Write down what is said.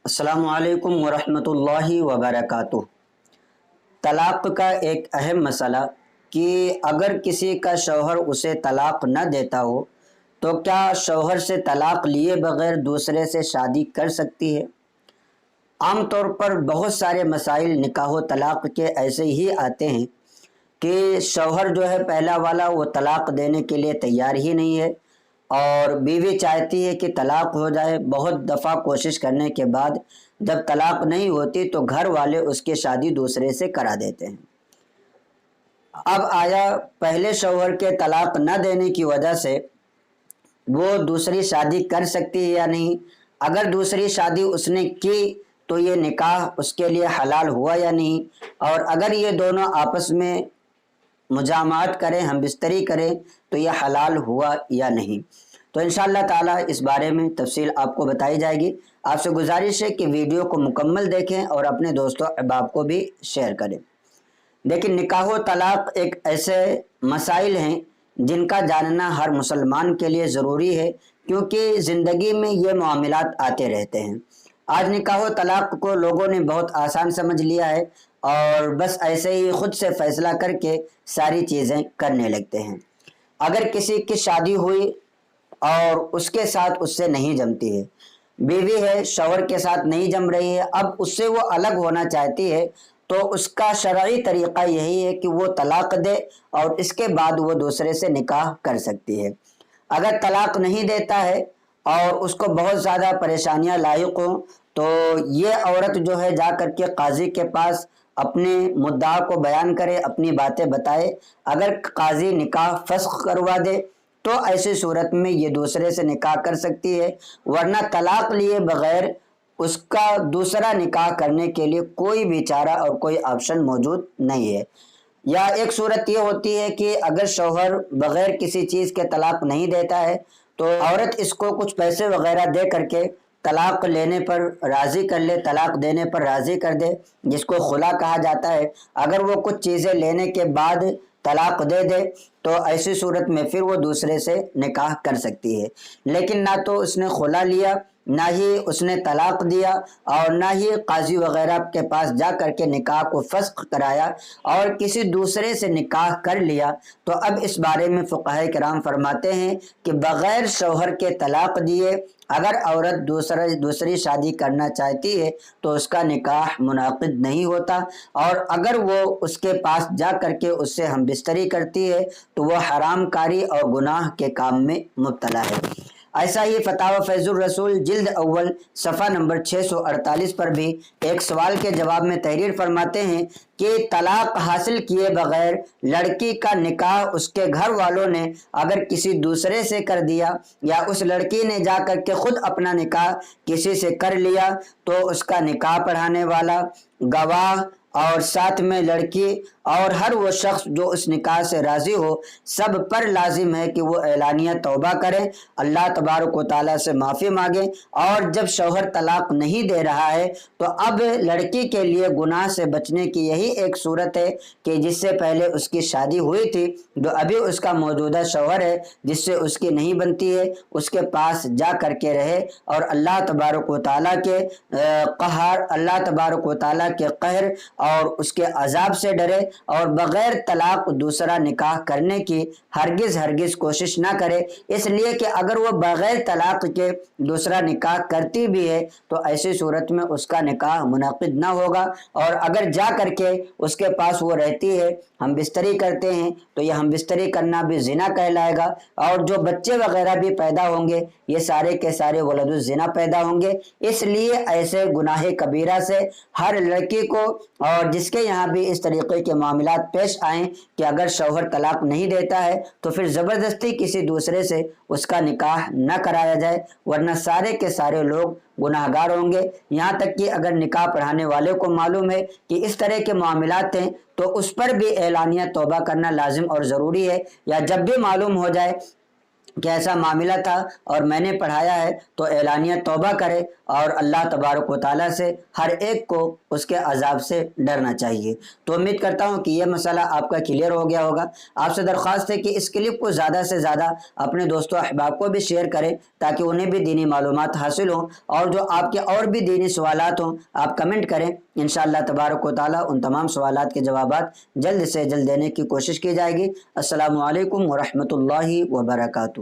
السلام علیکم ورحمۃ اللہ وبرکاتہ۔ طلاق کا ایک اہم مسئلہ کہ اگر کسی کا شوہر اسے طلاق نہ دیتا ہو تو کیا شوہر سے طلاق لیے بغیر دوسرے سے شادی کر سکتی ہے؟ عام طور پر بہت سارے مسائل نکاح و طلاق کے ایسے ہی آتے ہیں کہ شوہر جو ہے پہلا والا وہ طلاق دینے کے لیے تیار ہی نہیں ہے اور بیوی چاہتی ہے کہ طلاق ہو جائے۔ بہت دفعہ کوشش کرنے کے بعد جب طلاق نہیں ہوتی تو گھر والے اس کی شادی دوسرے سے کرا دیتے ہیں۔ اب آیا پہلے شوہر کے طلاق نہ دینے کی وجہ سے وہ دوسری شادی کر سکتی ہے یا نہیں؟ اگر دوسری شادی اس نے کی تو یہ نکاح اس کے لیے حلال ہوا یا نہیں؟ اور اگر یہ دونوں آپس میں مجامعت کریں، ہم بستری کریں تو یہ حلال ہوا یا نہیں؟ تو انشاءاللہ تعالی اس بارے میں تفصیل آپ کو بتائی جائے گی۔ آپ سے گزارش ہے کہ ویڈیو کو مکمل دیکھیں اور اپنے دوستوں احباب کو بھی شیئر کریں۔ لیکن نکاح و طلاق ایک ایسے مسائل ہیں جن کا جاننا ہر مسلمان کے لیے ضروری ہے، کیونکہ زندگی میں یہ معاملات آتے رہتے ہیں۔ آج نکاح و طلاق کو لوگوں نے بہت آسان سمجھ لیا ہے اور بس ایسے ہی خود سے فیصلہ کر کے ساری چیزیں کرنے لگتے ہیں۔ اگر کسی کی شادی ہوئی اور اس کے ساتھ اس سے نہیں جمتی ہے، بیوی ہے شوہر کے ساتھ نہیں جم رہی ہے، اب اس سے وہ الگ ہونا چاہتی ہے، تو اس کا شرعی طریقہ یہی ہے کہ وہ طلاق دے اور اس کے بعد وہ دوسرے سے نکاح کر سکتی ہے۔ اگر طلاق نہیں دیتا ہے اور اس کو بہت زیادہ پریشانیاں لاحق ہوں تو یہ عورت جو ہے جا کر کے قاضی کے پاس اپنے مدعا کو بیان کرے، اپنی باتیں بتائے۔ اگر قاضی نکاح فسخ کروا دے تو ایسی صورت میں یہ دوسرے سے نکاح کر سکتی ہے، ورنہ طلاق لیے بغیر اس کا دوسرا نکاح کرنے کے لیے کوئی بھی چارہ اور کوئی آپشن موجود نہیں ہے۔ یا ایک صورت یہ ہوتی ہے کہ اگر شوہر بغیر کسی چیز کے طلاق نہیں دیتا ہے تو عورت اس کو کچھ پیسے وغیرہ دے کر کے طلاق لینے پر راضی کر لے، طلاق دینے پر راضی کر دے، جس کو خلا کہا جاتا ہے۔ اگر وہ کچھ چیزیں لینے کے بعد طلاق دے دے تو ایسی صورت میں پھر وہ دوسرے سے نکاح کر سکتی ہے۔ لیکن نہ تو اس نے خلا لیا، نہ ہی اس نے طلاق دیا، اور نہ ہی قاضی وغیرہ کے پاس جا کر کے نکاح کو فسخ کرایا اور کسی دوسرے سے نکاح کر لیا، تو اب اس بارے میں فقہاء کرام فرماتے ہیں کہ بغیر شوہر کے طلاق دیے اگر عورت دوسری شادی کرنا چاہتی ہے تو اس کا نکاح منعقد نہیں ہوتا، اور اگر وہ اس کے پاس جا کر کے اس سے ہم بستری کرتی ہے تو وہ حرام کاری اور گناہ کے کام میں مبتلا ہے۔ ایسا ہی فتاوی فیض الرسول جلد اول صفحہ نمبر 648 پر بھی ایک سوال کے جواب میں تحریر فرماتے ہیں کہ طلاق حاصل کیے بغیر لڑکی کا نکاح اس کے گھر والوں نے اگر کسی دوسرے سے کر دیا یا اس لڑکی نے جا کر کے خود اپنا نکاح کسی سے کر لیا تو اس کا نکاح پڑھانے والا، گواہ اور ساتھ میں لڑکی اور ہر وہ شخص جو اس نکاح سے راضی ہو، سب پر لازم ہے کہ وہ اعلانیہ توبہ کرے، اللہ تبارک و تعالیٰ سے معافی مانگے۔ اور جب شوہر طلاق نہیں دے رہا ہے تو اب لڑکی کے لیے گناہ سے بچنے کی یہی ایک صورت ہے کہ جس سے پہلے اس کی شادی ہوئی تھی، جو ابھی اس کا موجودہ شوہر ہے جس سے اس کی نہیں بنتی ہے، اس کے پاس جا کر کے رہے اور اللہ تبارک و تعالیٰ کے اللہ تبارک و تعالیٰ کے قہر اور اس کے عذاب سے ڈرے اور بغیر طلاق دوسرا نکاح کرنے کی ہرگز کوشش نہ کرے۔ اس لیے کہ اگر وہ بغیر طلاق کے دوسرا نکاح کرتی بھی ہے تو ایسی صورت میں اس کا نکاح منعقد نہ ہوگا، اور اگر جا کر کے اس کے پاس وہ رہتی ہے، ہم بستری کرتے ہیں، تو یہ ہم بستری کرنا بھی زنا کہلائے گا، اور جو بچے وغیرہ بھی پیدا ہوں گے یہ سارے کے سارے ولد الزنا پیدا ہوں گے۔ اس لیے ایسے گناہ کبیرہ سے ہر لڑکی کو، اور جس کے یہاں بھی اس طریقے کے معاملات پیش آئیں کہ اگر شوہر طلاق نہیں دیتا ہے تو پھر زبردستی کسی دوسرے سے اس کا نکاح نہ کرایا جائے، ورنہ سارے کے سارے لوگ گناہ گار ہوں گے۔ یہاں تک کہ اگر نکاح پڑھانے والے کو معلوم ہے کہ اس طرح کے معاملات ہیں تو اس پر بھی اعلانیہ توبہ کرنا لازم اور ضروری ہے، یا جب بھی معلوم ہو جائے کہ ایسا معاملہ تھا اور میں نے پڑھایا ہے، تو اعلانیہ توبہ کرے اور اللہ تبارک و تعالیٰ سے ہر ایک کو اس کے عذاب سے ڈرنا چاہیے۔ تو امید کرتا ہوں کہ یہ مسئلہ آپ کا کلیئر ہو گیا ہوگا۔ آپ سے درخواست ہے کہ اس کلپ کو زیادہ سے زیادہ اپنے دوستوں احباب کو بھی شیئر کریں تاکہ انہیں بھی دینی معلومات حاصل ہوں، اور جو آپ کے اور بھی دینی سوالات ہوں آپ کمنٹ کریں، انشاءاللہ تبارک و تعالیٰ ان تمام سوالات کے جوابات جلد سے جلد دینے کی کوشش کی جائے گی۔ السلام علیکم ورحمۃ اللہ وبرکاتہ۔